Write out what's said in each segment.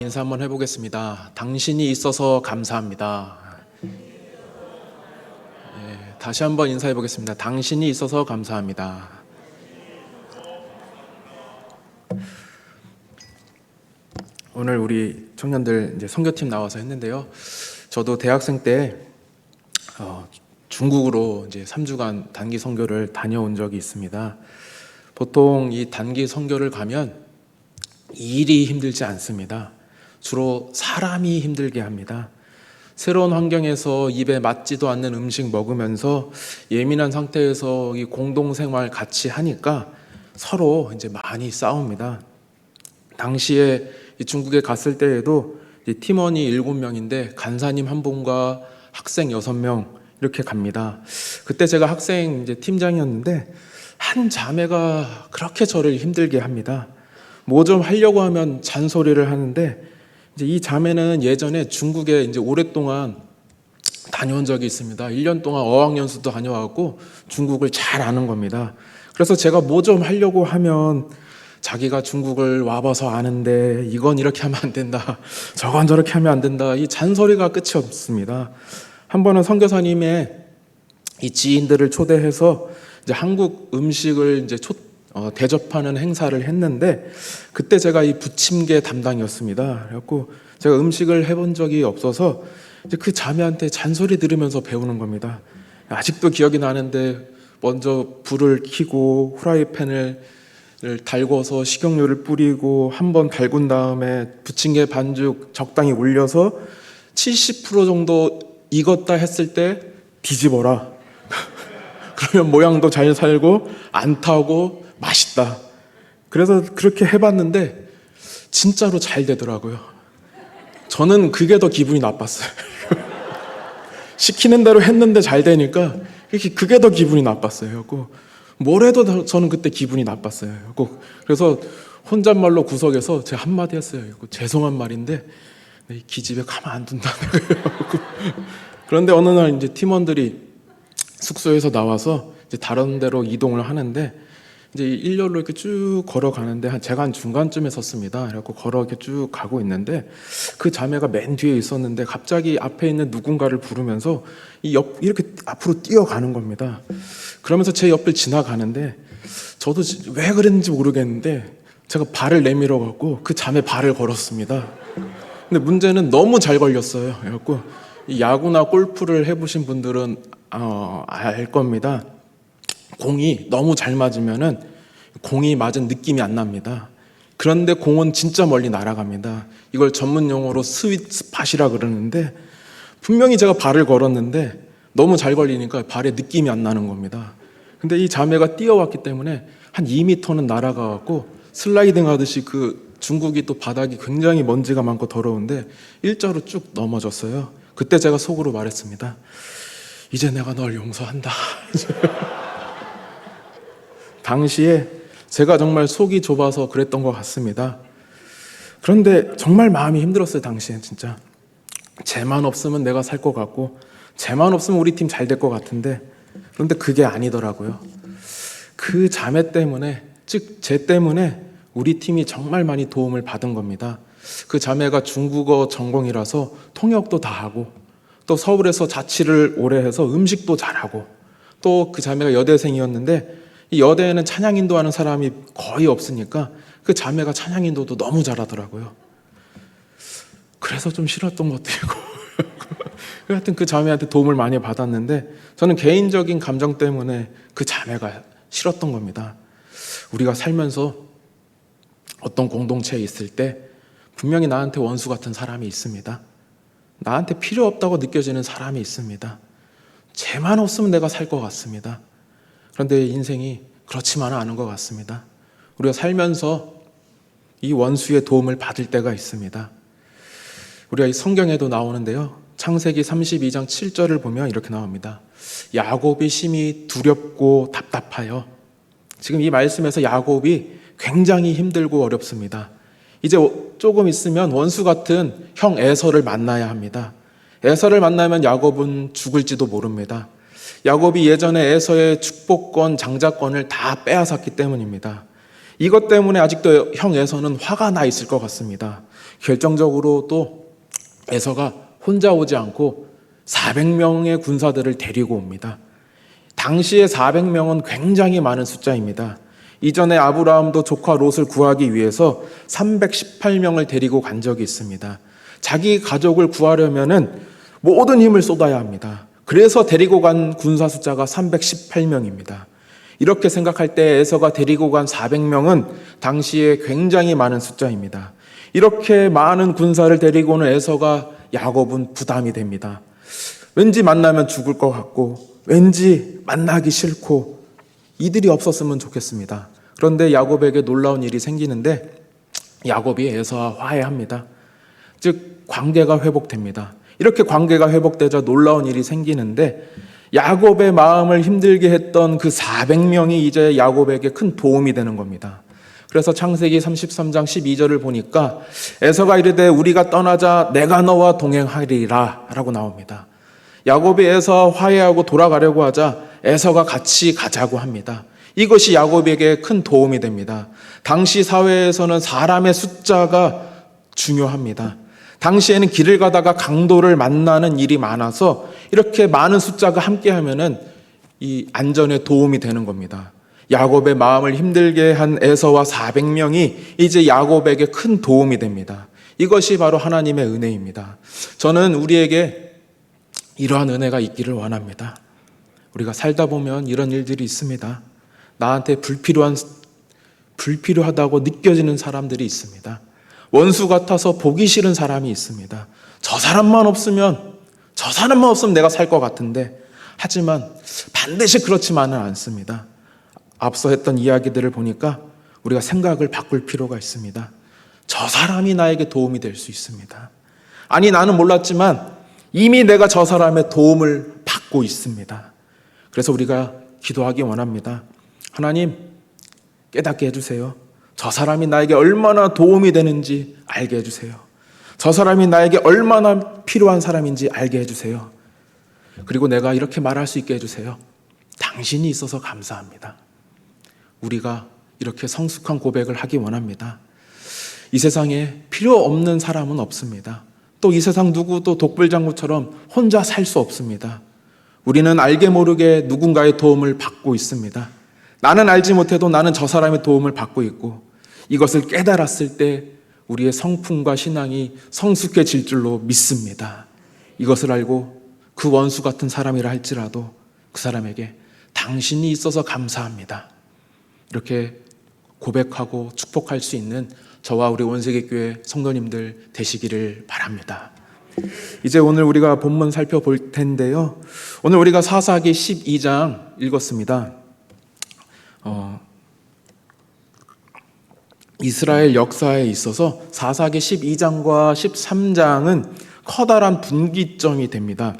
인사 한번 해보겠습니다. 당신이 있어서 감사합니다. 다시 한번 인사해 보겠습니다. 당신이 있어서 감사합니다. 오늘 우리 청년들 이제 선교팀 나와서 했는데요. 저도 대학생 때 중국으로 이제 3주간 단기 선교를 다녀온 적이 있습니다. 보통 이 단기 선교를 가면 일이 힘들지 않습니다. 주로 사람이 힘들게 합니다. 새로운 환경에서 입에 맞지도 않는 음식 먹으면서 예민한 상태에서 이 공동생활 같이 하니까 서로 이제 많이 싸웁니다. 당시에 중국에 갔을 때에도 팀원이 7명인데 간사님 1분과 학생 6명 이렇게 갑니다. 그때 제가 학생 이제 팀장이었는데 한 자매가 그렇게 저를 힘들게 합니다. 뭐 좀 하려고 하면 잔소리를 하는데 이제 이 자매는 예전에 중국에 이제 오랫동안 다녀온 적이 있습니다. 1년 동안 어학연수도 다녀왔고 중국을 잘 아는 겁니다. 그래서 제가 뭐 좀 하려고 하면 자기가 중국을 와봐서 아는데 이건 이렇게 하면 안 된다, 저건 저렇게 하면 안 된다, 이 잔소리가 끝이 없습니다. 한 번은 선교사님의 이 지인들을 초대해서 이제 한국 음식을 이제 대접하는 행사를 했는데 그때 제가 이 부침개 담당이었습니다. 그래갖고 제가 음식을 해본 적이 없어서 이제 그 자매한테 잔소리 들으면서 배우는 겁니다. 아직도 기억이 나는데 먼저 불을 켜고 후라이팬을 달궈서 식용유를 뿌리고 한번 달군 다음에 부침개 반죽 적당히 올려서 70% 정도 익었다 했을 때 뒤집어라. 그러면 모양도 잘 살고 안 타고 맛있다. 그래서 그렇게 해봤는데 진짜로 잘 되더라고요. 저는 그게 더 기분이 나빴어요. 시키는 대로 했는데 잘 되니까 그게 더 기분이 나빴어요. 뭘 해도 저는 그때 기분이 나빴어요. 그래서 혼잣말로 구석에서 제가 한마디 했어요. 죄송한 말인데 기집애 가만 안 둔다는 거예요. 그런데 어느 날 이제 팀원들이 숙소에서 나와서 이제 다른 데로 이동을 하는데 이제 일렬로 이렇게 쭉 걸어가는데 제가 한 중간쯤에 섰습니다. 그래갖고 걸어 이렇게 쭉 가고 있는데 그 자매가 맨 뒤에 있었는데 갑자기 앞에 있는 누군가를 부르면서 이렇게 앞으로 뛰어가는 겁니다. 그러면서 제 옆을 지나가는데 저도 왜 그랬는지 모르겠는데 제가 발을 내밀어 갖고 그 자매 발을 걸었습니다. 근데 문제는 너무 잘 걸렸어요. 그래갖고 이 야구나 골프를 해보신 분들은 알 겁니다. 공이 너무 잘 맞으면은 공이 맞은 느낌이 안 납니다. 그런데 공은 진짜 멀리 날아갑니다. 이걸 전문 용어로 스윗 스팟이라 그러는데 분명히 제가 발을 걸었는데 너무 잘 걸리니까 발에 느낌이 안 나는 겁니다. 근데 이 자매가 뛰어왔기 때문에 한 2m는 날아가고 슬라이딩 하듯이 그 중국이 또 바닥이 굉장히 먼지가 많고 더러운데 일자로 쭉 넘어졌어요. 그때 제가 속으로 말했습니다. 이제 내가 널 용서한다. 당시에 제가 정말 속이 좁아서 그랬던 것 같습니다. 그런데 정말 마음이 힘들었어요. 당시엔 진짜 쟤만 없으면 내가 살 것 같고 쟤만 없으면 우리 팀 잘 될 것 같은데 그런데 그게 아니더라고요. 그 자매 때문에, 즉 쟤 때문에 우리 팀이 정말 많이 도움을 받은 겁니다. 그 자매가 중국어 전공이라서 통역도 다 하고 또 서울에서 자취를 오래 해서 음식도 잘하고 또 그 자매가 여대생이었는데 이 여대에는 찬양 인도하는 사람이 거의 없으니까 그 자매가 찬양 인도도 너무 잘하더라고요. 그래서 좀 싫었던 것도 있고 하여튼 그 자매한테 도움을 많이 받았는데 저는 개인적인 감정 때문에 그 자매가 싫었던 겁니다. 우리가 살면서 어떤 공동체에 있을 때 분명히 나한테 원수 같은 사람이 있습니다. 나한테 필요 없다고 느껴지는 사람이 있습니다. 쟤만 없으면 내가 살 것 같습니다. 그런데 인생이 그렇지만은 않은 것 같습니다. 우리가 살면서 이 원수의 도움을 받을 때가 있습니다. 우리가 이 성경에도 나오는데요. 창세기 32장 7절을 보면 이렇게 나옵니다. 야곱이 심히 두렵고 답답하여. 지금 이 말씀에서 야곱이 굉장히 힘들고 어렵습니다. 이제 조금 있으면 원수 같은 형 에서를 만나야 합니다. 에서를 만나면 야곱은 죽을지도 모릅니다. 야곱이 예전에 에서의 축복권, 장자권을 다 빼앗았기 때문입니다. 이것 때문에 아직도 형 에서는 화가 나 있을 것 같습니다. 결정적으로 또 에서가 혼자 오지 않고 400명의 군사들을 데리고 옵니다. 당시에 400명은 굉장히 많은 숫자입니다. 이전에 아브라함도 조카 롯을 구하기 위해서 318명을 데리고 간 적이 있습니다. 자기 가족을 구하려면은 모든 힘을 쏟아야 합니다. 그래서 데리고 간 군사 숫자가 318명입니다. 이렇게 생각할 때 에서가 데리고 간 400명은 당시에 굉장히 많은 숫자입니다. 이렇게 많은 군사를 데리고 오는 에서가 야곱은 부담이 됩니다. 왠지 만나면 죽을 것 같고 왠지 만나기 싫고 이들이 없었으면 좋겠습니다. 그런데 야곱에게 놀라운 일이 생기는데 야곱이 에서와 화해합니다. 즉 관계가 회복됩니다. 이렇게 관계가 회복되자 놀라운 일이 생기는데 야곱의 마음을 힘들게 했던 그 400명이 이제 야곱에게 큰 도움이 되는 겁니다. 그래서 창세기 33장 12절을 보니까 에서가 이르되 우리가 떠나자 내가 너와 동행하리라 라고 나옵니다. 야곱이 에서와 화해하고 돌아가려고 하자 에서가 같이 가자고 합니다. 이것이 야곱에게 큰 도움이 됩니다. 당시 사회에서는 사람의 숫자가 중요합니다. 당시에는 길을 가다가 강도를 만나는 일이 많아서 이렇게 많은 숫자가 함께하면은 이 안전에 도움이 되는 겁니다. 야곱의 마음을 힘들게 한 에서와 400명이 이제 야곱에게 큰 도움이 됩니다. 이것이 바로 하나님의 은혜입니다. 저는 우리에게 이러한 은혜가 있기를 원합니다. 우리가 살다 보면 이런 일들이 있습니다. 나한테 불필요하다고 느껴지는 사람들이 있습니다. 원수 같아서 보기 싫은 사람이 있습니다. 저 사람만 없으면 내가 살 것 같은데, 하지만 반드시 그렇지만은 않습니다. 앞서 했던 이야기들을 보니까 우리가 생각을 바꿀 필요가 있습니다. 저 사람이 나에게 도움이 될 수 있습니다. 아니, 나는 몰랐지만 이미 내가 저 사람의 도움을 받고 있습니다. 그래서 우리가 기도하기 원합니다. 하나님, 깨닫게 해주세요. 저 사람이 나에게 얼마나 도움이 되는지 알게 해주세요. 저 사람이 나에게 얼마나 필요한 사람인지 알게 해주세요. 그리고 내가 이렇게 말할 수 있게 해주세요. 당신이 있어서 감사합니다. 우리가 이렇게 성숙한 고백을 하기 원합니다. 이 세상에 필요 없는 사람은 없습니다. 또 이 세상 누구도 독불장구처럼 혼자 살 수 없습니다. 우리는 알게 모르게 누군가의 도움을 받고 있습니다. 나는 알지 못해도 나는 저 사람의 도움을 받고 있고, 이것을 깨달았을 때 우리의 성품과 신앙이 성숙해질 줄로 믿습니다. 이것을 알고 그 원수 같은 사람이라 할지라도 그 사람에게 당신이 있어서 감사합니다. 이렇게 고백하고 축복할 수 있는 저와 우리 원세계교회 성도님들 되시기를 바랍니다. 이제 오늘 우리가 본문 살펴볼 텐데요. 오늘 우리가 사사기 12장 읽었습니다. 이스라엘 역사에 있어서 사사기 12장과 13장은 커다란 분기점이 됩니다.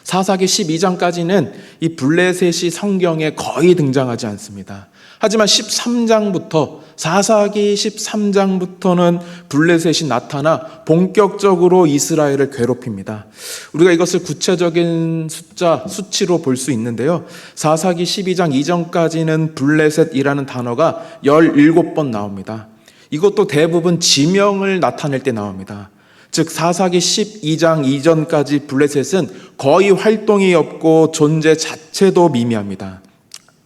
사사기 12장까지는 이 블레셋이 성경에 거의 등장하지 않습니다. 하지만 13장부터, 사사기 13장부터는 블레셋이 나타나 본격적으로 이스라엘을 괴롭힙니다. 우리가 이것을 구체적인 수치로 볼 수 있는데요. 사사기 12장 이전까지는 블레셋이라는 단어가 17번 나옵니다. 이것도 대부분 지명을 나타낼 때 나옵니다. 즉 사사기 12장 이전까지 블레셋은 거의 활동이 없고 존재 자체도 미미합니다.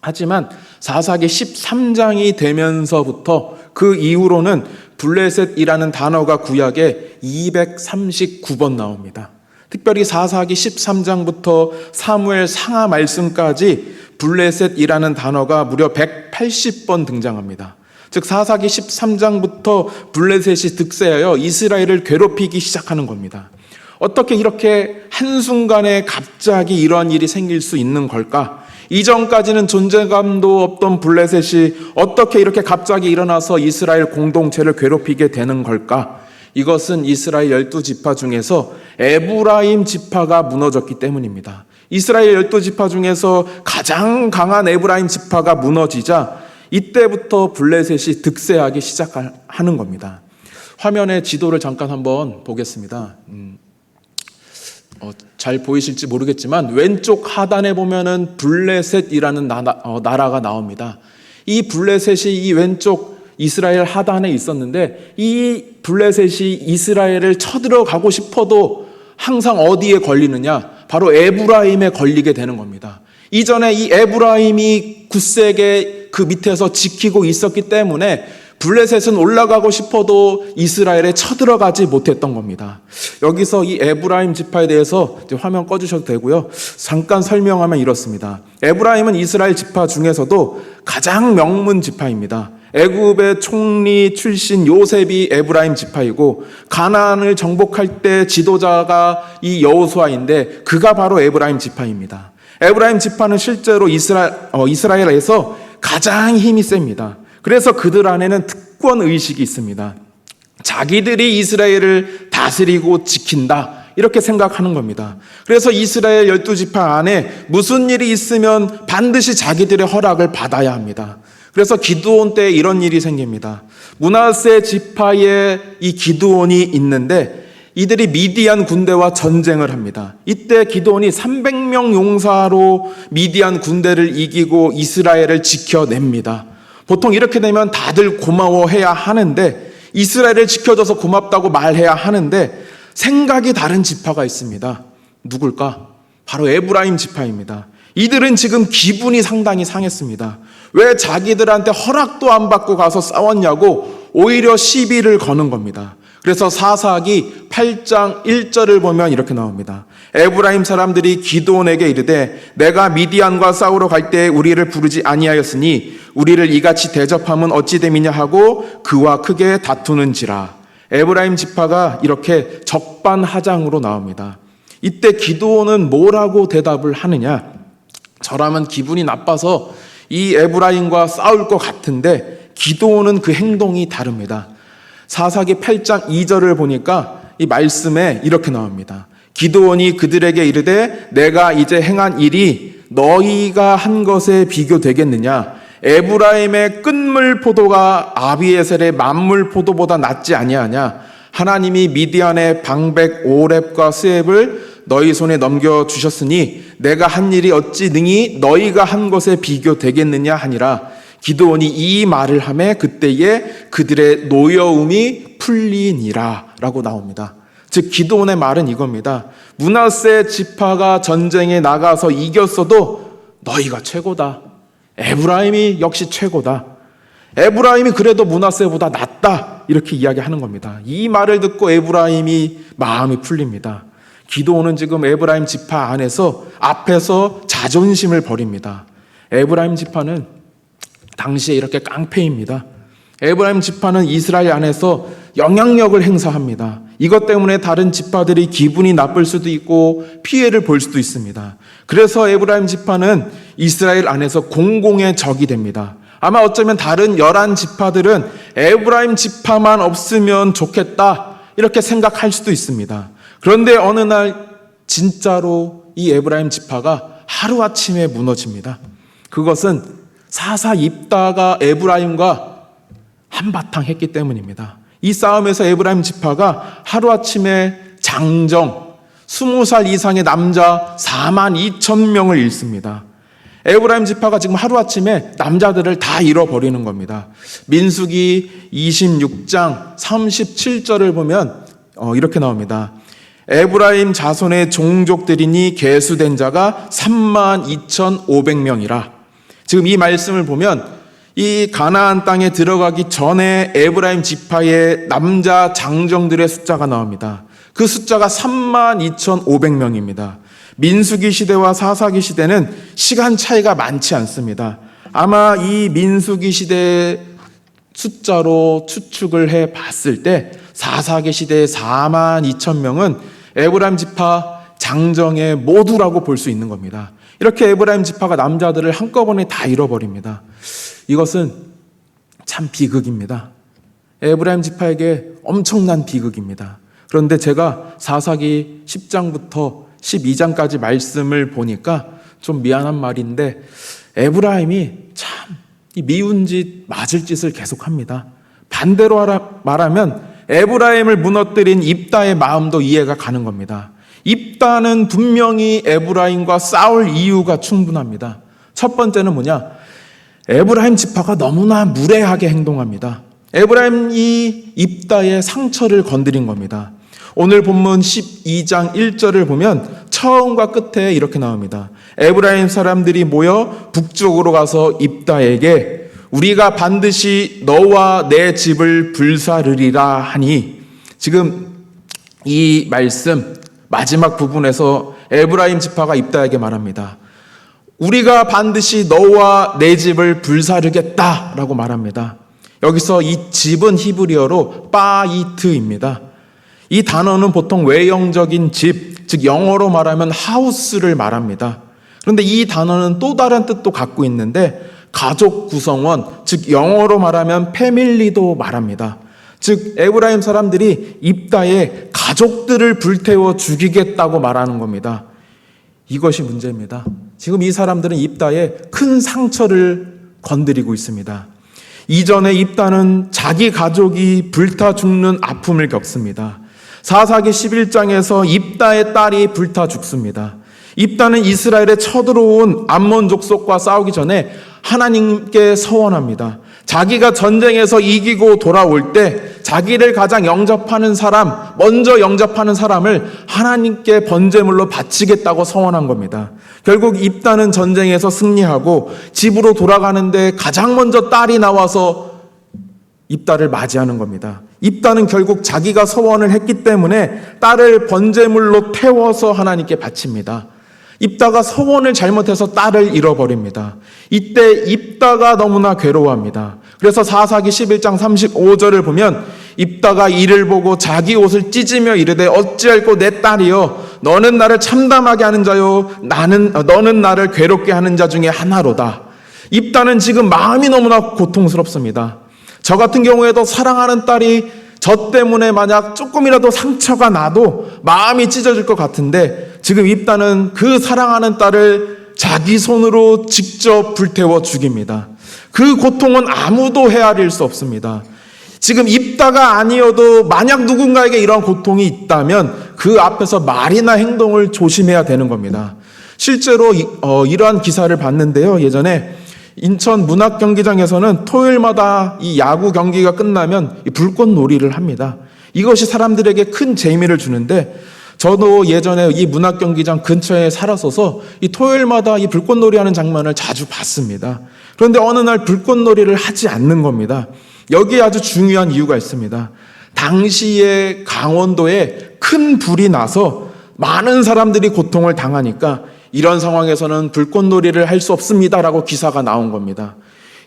하지만 사사기 13장이 되면서부터 그 이후로는 블레셋이라는 단어가 구약에 239번 나옵니다. 특별히 사사기 13장부터 사무엘 상하 말씀까지 블레셋이라는 단어가 무려 180번 등장합니다. 즉 사사기 13장부터 블레셋이 득세하여 이스라엘을 괴롭히기 시작하는 겁니다. 어떻게 이렇게 한순간에 갑자기 이러한 일이 생길 수 있는 걸까? 이전까지는 존재감도 없던 블레셋이 어떻게 이렇게 갑자기 일어나서 이스라엘 공동체를 괴롭히게 되는 걸까? 이것은 이스라엘 12지파 중에서 에브라임 지파가 무너졌기 때문입니다. 이스라엘 12지파 중에서 가장 강한 에브라임 지파가 무너지자 이때부터 블레셋이 득세하기 시작하는 겁니다. 화면에 지도를 잠깐 한번 보겠습니다. 잘 보이실지 모르겠지만 왼쪽 하단에 보면은 블레셋이라는 나라가 나옵니다. 이 블레셋이 이 왼쪽 이스라엘 하단에 있었는데 이 블레셋이 이스라엘을 쳐들어가고 싶어도 항상 어디에 걸리느냐? 바로 에브라임에 걸리게 되는 겁니다. 이전에 이 에브라임이 굳세게 그 밑에서 지키고 있었기 때문에 블레셋은 올라가고 싶어도 이스라엘에 쳐들어가지 못했던 겁니다. 여기서 이 에브라임 지파에 대해서 이제 화면 꺼주셔도 되고요. 잠깐 설명하면 이렇습니다. 에브라임은 이스라엘 지파 중에서도 가장 명문 지파입니다. 애굽의 총리 출신 요셉이 에브라임 지파이고 가나안을 정복할 때 지도자가 이 여호수아인데 그가 바로 에브라임 지파입니다. 에브라임 지파는 실제로 이스라엘에서 가장 힘이 셉니다. 그래서 그들 안에는 특권 의식이 있습니다. 자기들이 이스라엘을 다스리고 지킨다 이렇게 생각하는 겁니다. 그래서 이스라엘 12지파 안에 무슨 일이 있으면 반드시 자기들의 허락을 받아야 합니다. 그래서 기드온 때 이런 일이 생깁니다. 므낫세 지파에 이 기드온이 있는데 이들이 미디안 군대와 전쟁을 합니다. 이때 기드온이 300명 용사로 미디안 군대를 이기고 이스라엘을 지켜냅니다. 보통 이렇게 되면 다들 고마워해야 하는데 이스라엘을 지켜줘서 고맙다고 말해야 하는데 생각이 다른 지파가 있습니다. 누굴까? 바로 에브라임 지파입니다. 이들은 지금 기분이 상당히 상했습니다. 왜 자기들한테 허락도 안 받고 가서 싸웠냐고 오히려 시비를 거는 겁니다. 그래서 사사기 8장 1절을 보면 이렇게 나옵니다. 에브라임 사람들이 기드온에게 이르되 내가 미디안과 싸우러 갈 때 우리를 부르지 아니하였으니 우리를 이같이 대접함은 어찌 됨이냐 하고 그와 크게 다투는지라. 에브라임 지파가 이렇게 적반하장으로 나옵니다. 이때 기드온은 뭐라고 대답을 하느냐? 저라면 기분이 나빠서 이 에브라임과 싸울 것 같은데 기드온은 그 행동이 다릅니다. 사사기 8장 2절을 보니까 이 말씀에 이렇게 나옵니다. 기드온이 그들에게 이르되 내가 이제 행한 일이 너희가 한 것에 비교되겠느냐? 에브라임의 끝물 포도가 아비에셀의 만물 포도보다 낫지 아니하냐? 하나님이 미디안의 방백 오렙과 스앱을 너희 손에 넘겨주셨으니 내가 한 일이 어찌 능히 너희가 한 것에 비교되겠느냐 하니라. 기드온이 이 말을 하매 그때에 그들의 노여움이 풀리니라 라고 나옵니다. 즉 기드온의 말은 이겁니다. 므낫세 지파가 전쟁에 나가서 이겼어도 너희가 최고다. 에브라임이 역시 최고다. 에브라임이 그래도 므낫세보다 낫다. 이렇게 이야기하는 겁니다. 이 말을 듣고 에브라임이 마음이 풀립니다. 기드온은 지금 에브라임 지파 안에서 앞에서 자존심을 버립니다. 에브라임 지파는 당시에 이렇게 깡패입니다. 에브라임 지파는 이스라엘 안에서 영향력을 행사합니다. 이것 때문에 다른 지파들이 기분이 나쁠 수도 있고 피해를 볼 수도 있습니다. 그래서 에브라임 지파는 이스라엘 안에서 공공의 적이 됩니다. 아마 어쩌면 다른 11지파들은 에브라임 지파만 없으면 좋겠다 이렇게 생각할 수도 있습니다. 그런데 어느 날 진짜로 이 에브라임 지파가 하루아침에 무너집니다. 그것은 사사 입다가 에브라임과 한바탕 했기 때문입니다. 이 싸움에서 에브라임 지파가 하루아침에 장정 20살 이상의 남자 42,000명을 잃습니다. 에브라임 지파가 지금 하루아침에 남자들을 다 잃어버리는 겁니다. 민수기 26장 37절을 보면 이렇게 나옵니다. 에브라임 자손의 종족들이니 계수된 자가 32,500명이라. 지금 이 말씀을 보면 이 가나안 땅에 들어가기 전에 에브라임 지파의 남자 장정들의 숫자가 나옵니다. 그 숫자가 32,500명입니다. 민수기 시대와 사사기 시대는 시간 차이가 많지 않습니다. 아마 이 민수기 시대의 숫자로 추측을 해 봤을 때 사사기 시대의 42,000명은 에브라임 지파 장정의 모두라고 볼 수 있는 겁니다. 이렇게 에브라임 지파가 남자들을 한꺼번에 다 잃어버립니다. 이것은 참 비극입니다. 에브라임 지파에게 엄청난 비극입니다. 그런데 제가 사사기 10장부터 12장까지 말씀을 보니까 좀 미안한 말인데 에브라임이 참 미운 짓, 맞을 짓을 계속합니다. 반대로 말하면 에브라임을 무너뜨린 입다의 마음도 이해가 가는 겁니다. 입다는 분명히 에브라임과 싸울 이유가 충분합니다. 첫 번째는 뭐냐? 에브라임 지파가 너무나 무례하게 행동합니다. 에브라임이 입다의 상처를 건드린 겁니다. 오늘 본문 12장 1절을 보면 처음과 끝에 이렇게 나옵니다. 에브라임 사람들이 모여 북쪽으로 가서 입다에게 우리가 반드시 너와 내 집을 불사르리라 하니, 지금 이 말씀 마지막 부분에서 에브라임 지파가 입다에게 말합니다. 우리가 반드시 너와 내 집을 불사르겠다라고 말합니다. 여기서 이 집은 히브리어로 바이트입니다. 이 단어는 보통 외형적인 집, 즉 영어로 말하면 하우스를 말합니다. 그런데 이 단어는 또 다른 뜻도 갖고 있는데 가족 구성원, 즉 영어로 말하면 패밀리도 말합니다. 즉 에브라임 사람들이 입다의 가족들을 불태워 죽이겠다고 말하는 겁니다. 이것이 문제입니다. 지금 이 사람들은 입다에 큰 상처를 건드리고 있습니다. 이전에 입다는 자기 가족이 불타 죽는 아픔을 겪습니다. 사사기 11장에서 입다의 딸이 불타 죽습니다. 입다는 이스라엘에 쳐들어온 암몬 족속과 싸우기 전에 하나님께 서원합니다. 자기가 전쟁에서 이기고 돌아올 때 자기를 가장 영접하는 사람, 먼저 영접하는 사람을 하나님께 번제물로 바치겠다고 서원한 겁니다. 결국 입다는 전쟁에서 승리하고 집으로 돌아가는데 가장 먼저 딸이 나와서 입다를 맞이하는 겁니다. 입다는 결국 자기가 서원을 했기 때문에 딸을 번제물로 태워서 하나님께 바칩니다. 입다가 서원을 잘못해서 딸을 잃어버립니다. 이때 입다가 너무나 괴로워합니다. 그래서 사사기 11장 35절을 보면 입다가 이를 보고 자기 옷을 찢으며 이르되 어찌할꼬 내 딸이여 너는 나를 참담하게 하는 자요 너는 나를 괴롭게 하는 자 중에 하나로다. 입다는 지금 마음이 너무나 고통스럽습니다. 저 같은 경우에도 사랑하는 딸이 저 때문에 만약 조금이라도 상처가 나도 마음이 찢어질 것 같은데, 지금 입다는 그 사랑하는 딸을 자기 손으로 직접 불태워 죽입니다. 그 고통은 아무도 헤아릴 수 없습니다. 지금 입다가 아니어도 만약 누군가에게 이런 고통이 있다면 그 앞에서 말이나 행동을 조심해야 되는 겁니다. 실제로 이러한 기사를 봤는데요. 예전에 인천 문학경기장에서는 토요일마다 이 야구 경기가 끝나면 불꽃놀이를 합니다. 이것이 사람들에게 큰 재미를 주는데, 저도 예전에 이 문학경기장 근처에 살았어서 이 토요일마다 이 불꽃놀이 하는 장면을 자주 봤습니다. 그런데 어느 날 불꽃놀이를 하지 않는 겁니다. 여기에 아주 중요한 이유가 있습니다. 당시에 강원도에 큰 불이 나서 많은 사람들이 고통을 당하니까 이런 상황에서는 불꽃놀이를 할 수 없습니다라고 기사가 나온 겁니다.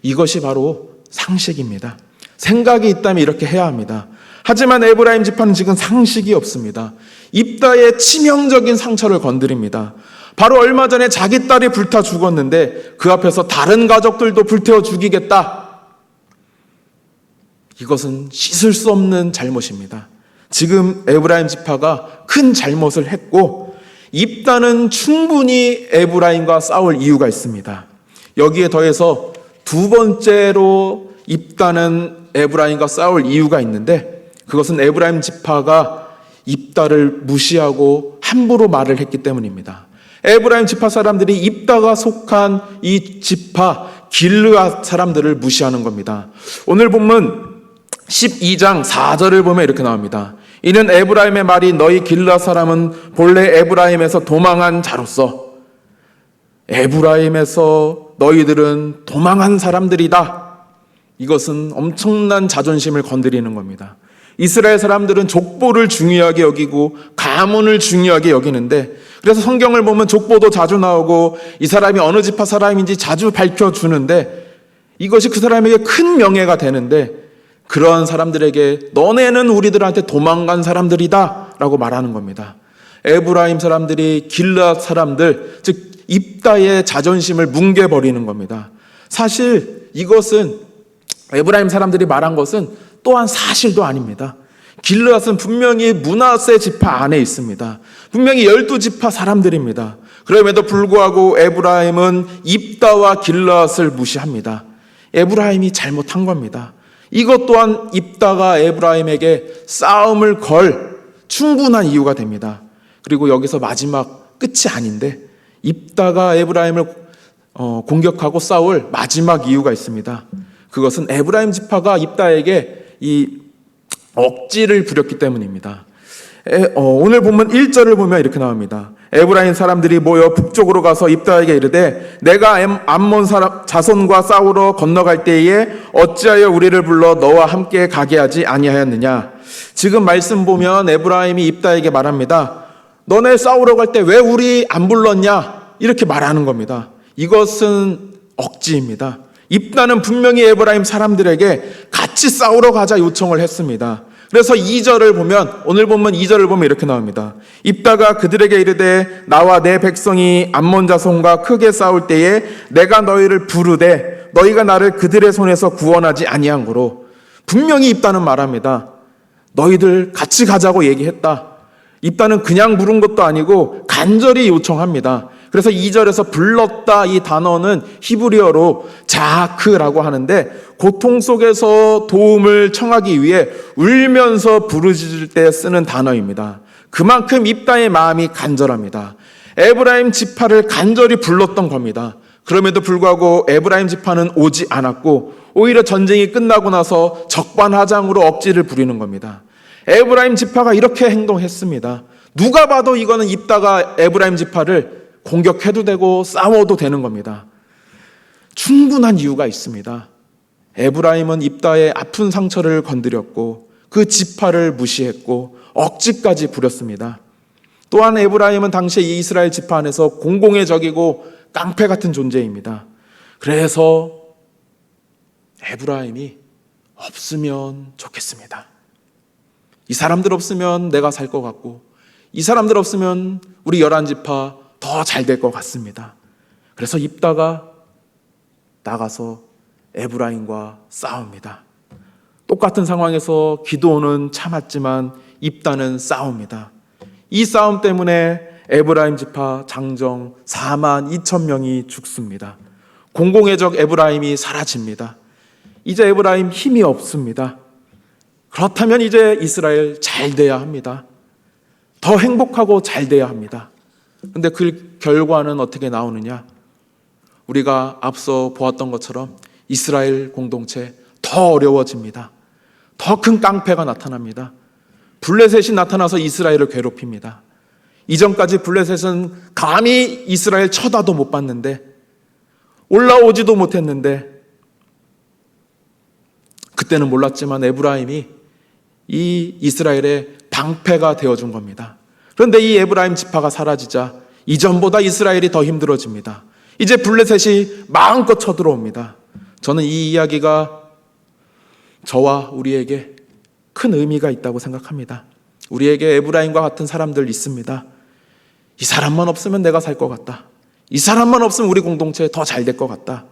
이것이 바로 상식입니다. 생각이 있다면 이렇게 해야 합니다. 하지만 에브라임 지파는 지금 상식이 없습니다. 입다의 치명적인 상처를 건드립니다. 바로 얼마 전에 자기 딸이 불타 죽었는데 그 앞에서 다른 가족들도 불태워 죽이겠다. 이것은 씻을 수 없는 잘못입니다. 지금 에브라임 지파가 큰 잘못을 했고, 입다는 충분히 에브라임과 싸울 이유가 있습니다. 여기에 더해서 두 번째로 입다는 에브라임과 싸울 이유가 있는데, 그것은 에브라임 지파가 입다를 무시하고 함부로 말을 했기 때문입니다. 에브라임 지파 사람들이 입다가 속한 이 지파 길르앗 사람들을 무시하는 겁니다. 오늘 본문 12장 4절을 보면 이렇게 나옵니다. 이는 에브라임의 말이 너희 길르앗 사람은 본래 에브라임에서 도망한 자로서, 에브라임에서 너희들은 도망한 사람들이다. 이것은 엄청난 자존심을 건드리는 겁니다. 이스라엘 사람들은 족보를 중요하게 여기고 가문을 중요하게 여기는데, 그래서 성경을 보면 족보도 자주 나오고 이 사람이 어느 지파 사람인지 자주 밝혀주는데, 이것이 그 사람에게 큰 명예가 되는데, 그런 사람들에게 너네는 우리들한테 도망간 사람들이다 라고 말하는 겁니다. 에브라임 사람들이 길르앗 사람들, 즉 입다의 자존심을 뭉개버리는 겁니다. 사실 이것은 에브라임 사람들이 말한 것은 또한 사실도 아닙니다. 길르앗은 분명히 므낫세 지파 안에 있습니다. 분명히 12지파 사람들입니다. 그럼에도 불구하고 에브라임은 입다와 길르앗을 무시합니다. 에브라임이 잘못한 겁니다. 이것 또한 입다가 에브라임에게 싸움을 걸 충분한 이유가 됩니다. 그리고 여기서 마지막 끝이 아닌데, 입다가 에브라임을 공격하고 싸울 마지막 이유가 있습니다. 그것은 에브라임 지파가 입다에게 이 억지를 부렸기 때문입니다. 오늘 본문 1절을 보면 이렇게 나옵니다. 에브라임 사람들이 모여 북쪽으로 가서 입다에게 이르되 내가 암몬 사람 자손과 싸우러 건너갈 때에 어찌하여 우리를 불러 너와 함께 가게 하지 아니하였느냐. 지금 말씀 보면 에브라임이 입다에게 말합니다. 너네 싸우러 갈 때 왜 우리 안 불렀냐? 이렇게 말하는 겁니다. 이것은 억지입니다. 입다는 분명히 에브라임 사람들에게 같이 싸우러 가자 요청을 했습니다. 그래서 2절을 보면, 오늘 본문 2절을 보면 이렇게 나옵니다. 입다가 그들에게 이르되 나와 내 백성이 암몬 자손과 크게 싸울 때에 내가 너희를 부르되 너희가 나를 그들의 손에서 구원하지 아니한 거로. 분명히 입다는 말합니다. 너희들 같이 가자고 얘기했다. 입다는 그냥 부른 것도 아니고 간절히 요청합니다. 그래서 2절에서 불렀다 이 단어는 히브리어로 자크라고 하는데 고통 속에서 도움을 청하기 위해 울면서 부르짖을 때 쓰는 단어입니다. 그만큼 입다의 마음이 간절합니다. 에브라임 지파를 간절히 불렀던 겁니다. 그럼에도 불구하고 에브라임 지파는 오지 않았고 오히려 전쟁이 끝나고 나서 적반하장으로 억지를 부리는 겁니다. 에브라임 지파가 이렇게 행동했습니다. 누가 봐도 이거는 입다가 에브라임 지파를 공격해도 되고 싸워도 되는 겁니다. 충분한 이유가 있습니다. 에브라임은 입다의 아픈 상처를 건드렸고 그 지파를 무시했고 억지까지 부렸습니다. 또한 에브라임은 당시에 이스라엘 지파 안에서 공공의 적이고 깡패 같은 존재입니다. 그래서 에브라임이 없으면 좋겠습니다. 이 사람들 없으면 내가 살 것 같고 이 사람들 없으면 우리 11지파 더 잘 될 것 같습니다. 그래서 입다가 나가서 에브라임과 싸웁니다. 똑같은 상황에서 기드온은 참았지만 입다는 싸웁니다. 이 싸움 때문에 에브라임 지파 장정 4만 2천 명이 죽습니다. 공공의 적 에브라임이 사라집니다. 이제 에브라임 힘이 없습니다. 그렇다면 이제 이스라엘 잘 돼야 합니다. 더 행복하고 잘 돼야 합니다. 그런데 그 결과는 어떻게 나오느냐? 우리가 앞서 보았던 것처럼 이스라엘 공동체 더 어려워집니다. 더 큰 깡패가 나타납니다. 블레셋이 나타나서 이스라엘을 괴롭힙니다. 이전까지 블레셋은 감히 이스라엘 쳐다도 못 봤는데 올라오지도 못했는데 그때는 몰랐지만 에브라임이 이 이스라엘의 방패가 되어준 겁니다. 그런데 이 에브라임 지파가 사라지자 이전보다 이스라엘이 더 힘들어집니다. 이제 블레셋이 마음껏 쳐들어옵니다. 저는 이 이야기가 저와 우리에게 큰 의미가 있다고 생각합니다. 우리에게 에브라임과 같은 사람들 있습니다. 이 사람만 없으면 내가 살 것 같다. 이 사람만 없으면 우리 공동체 더 잘 될 것 같다.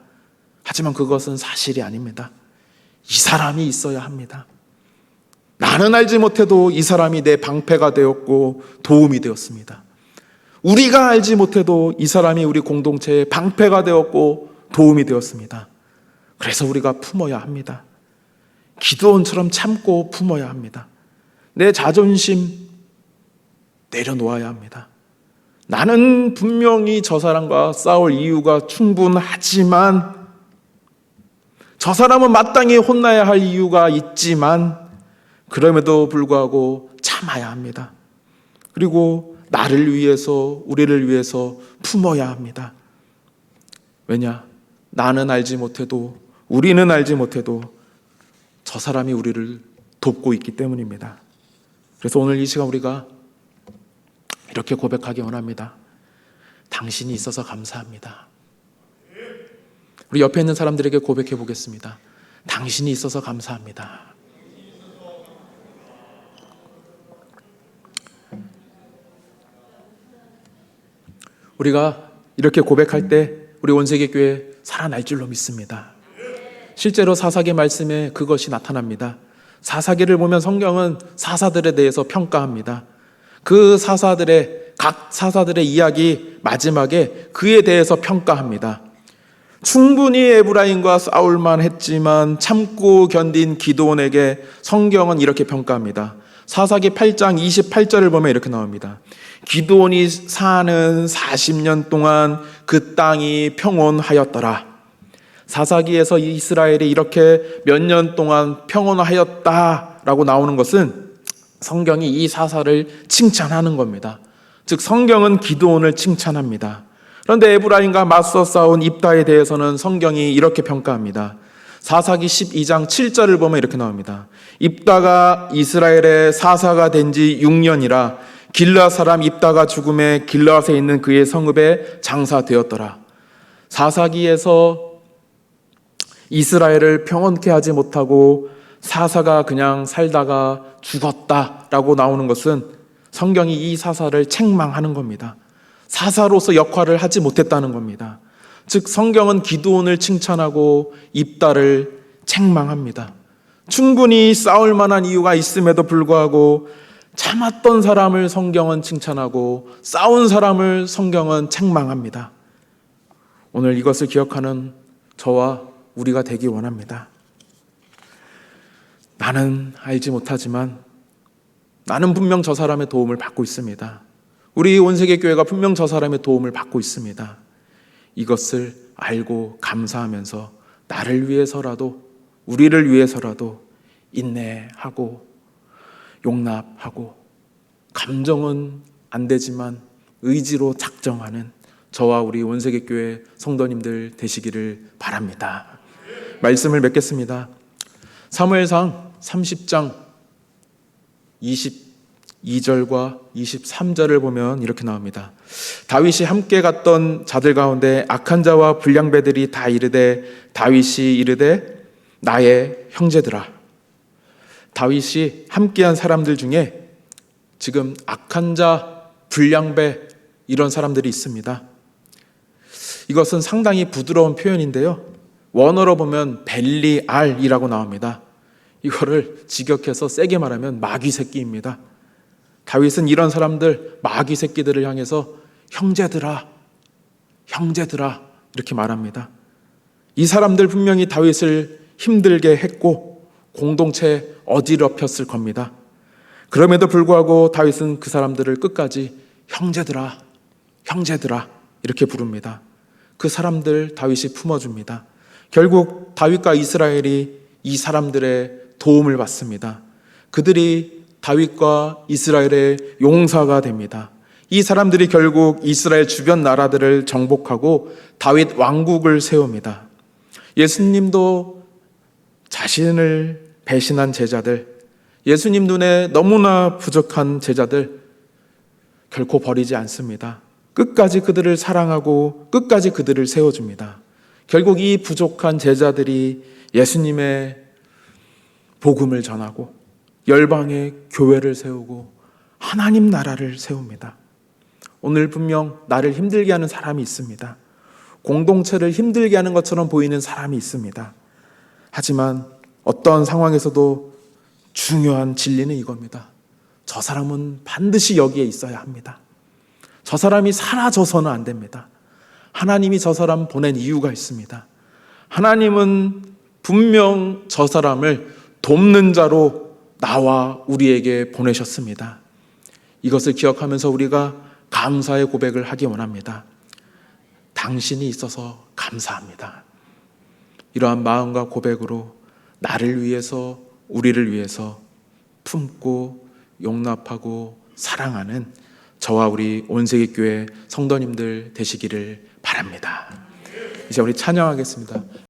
하지만 그것은 사실이 아닙니다. 이 사람이 있어야 합니다. 나는 알지 못해도 이 사람이 내 방패가 되었고 도움이 되었습니다. 우리가 알지 못해도 이 사람이 우리 공동체의 방패가 되었고 도움이 되었습니다. 그래서 우리가 품어야 합니다. 기드온처럼 참고 품어야 합니다. 내 자존심 내려놓아야 합니다. 나는 분명히 저 사람과 싸울 이유가 충분하지만 저 사람은 마땅히 혼나야 할 이유가 있지만 그럼에도 불구하고 참아야 합니다. 그리고 나를 위해서 우리를 위해서 품어야 합니다. 왜냐? 나는 알지 못해도 우리는 알지 못해도 저 사람이 우리를 돕고 있기 때문입니다. 그래서 오늘 이 시간 우리가 이렇게 고백하기 원합니다. 당신이 있어서 감사합니다. 우리 옆에 있는 사람들에게 고백해 보겠습니다. 당신이 있어서 감사합니다. 우리가 이렇게 고백할 때 우리 온세계교회 살아날 줄로 믿습니다. 실제로 사사기 말씀에 그것이 나타납니다. 사사기를 보면 성경은 사사들에 대해서 평가합니다. 그 각 사사들의 이야기 마지막에 그에 대해서 평가합니다. 충분히 에브라임과 싸울만 했지만 참고 견딘 기드온에게 성경은 이렇게 평가합니다. 사사기 8장 28절을 보면 이렇게 나옵니다. 기드온이 사는 40년 동안 그 땅이 평온하였더라. 사사기에서 이스라엘이 이렇게 몇 년 동안 평온하였다라고 나오는 것은 성경이 이 사사를 칭찬하는 겁니다. 즉 성경은 기드온을 칭찬합니다. 그런데 에브라임과 맞서 싸운 입다에 대해서는 성경이 이렇게 평가합니다. 사사기 12장 7절을 보면 이렇게 나옵니다. 입다가 이스라엘의 사사가 된 지 6년이라 길르앗 사람 입다가 죽음에 길르앗에 있는 그의 성읍에 장사되었더라. 사사기에서 이스라엘을 평온케 하지 못하고 사사가 그냥 살다가 죽었다라고 나오는 것은 성경이 이 사사를 책망하는 겁니다. 사사로서 역할을 하지 못했다는 겁니다. 즉 성경은 기드온을 칭찬하고 입다를 책망합니다. 충분히 싸울 만한 이유가 있음에도 불구하고 참았던 사람을 성경은 칭찬하고 싸운 사람을 성경은 책망합니다. 오늘 이것을 기억하는 저와 우리가 되기 원합니다. 나는 알지 못하지만 나는 분명 저 사람의 도움을 받고 있습니다. 우리 온세계교회가 분명 저 사람의 도움을 받고 있습니다. 이것을 알고 감사하면서 나를 위해서라도 우리를 위해서라도 인내하고 용납하고 감정은 안 되지만 의지로 작정하는 저와 우리 온세계교회 성도님들 되시기를 바랍니다. 말씀을 맺겠습니다. 사무엘상 30장 22절과 23절을 보면 이렇게 나옵니다. 다윗이 함께 갔던 자들 가운데 악한 자와 불량배들이 다 이르되 다윗이 이르되 나의 형제들아. 다윗이 함께한 사람들 중에 지금 악한 자, 불량배 이런 사람들이 있습니다. 이것은 상당히 부드러운 표현인데요. 원어로 보면 벨리알이라고 나옵니다. 이거를 직역해서 세게 말하면 마귀 새끼입니다. 다윗은 이런 사람들, 마귀 새끼들을 향해서 형제들아, 형제들아 이렇게 말합니다. 이 사람들 분명히 다윗을 힘들게 했고 공동체에 어지럽혔을 겁니다. 그럼에도 불구하고 다윗은 그 사람들을 끝까지 형제들아, 형제들아 이렇게 부릅니다. 그 사람들 다윗이 품어줍니다. 결국 다윗과 이스라엘이 이 사람들의 도움을 받습니다. 그들이 다윗과 이스라엘의 용사가 됩니다. 이 사람들이 결국 이스라엘 주변 나라들을 정복하고 다윗 왕국을 세웁니다. 예수님도 자신을 배신한 제자들, 예수님 눈에 너무나 부족한 제자들 결코 버리지 않습니다. 끝까지 그들을 사랑하고 끝까지 그들을 세워줍니다. 결국 이 부족한 제자들이 예수님의 복음을 전하고 열방의 교회를 세우고 하나님 나라를 세웁니다. 오늘 분명 나를 힘들게 하는 사람이 있습니다. 공동체를 힘들게 하는 것처럼 보이는 사람이 있습니다. 하지만 어떤 상황에서도 중요한 진리는 이겁니다. 저 사람은 반드시 여기에 있어야 합니다. 저 사람이 사라져서는 안 됩니다. 하나님이 저 사람 보낸 이유가 있습니다. 하나님은 분명 저 사람을 돕는 자로 나와 우리에게 보내셨습니다. 이것을 기억하면서 우리가 감사의 고백을 하기 원합니다. 당신이 있어서 감사합니다. 이러한 마음과 고백으로 나를 위해서 우리를 위해서 품고 용납하고 사랑하는 저와 우리 온세계교회 성도님들 되시기를 바랍니다. 이제 우리 찬양하겠습니다.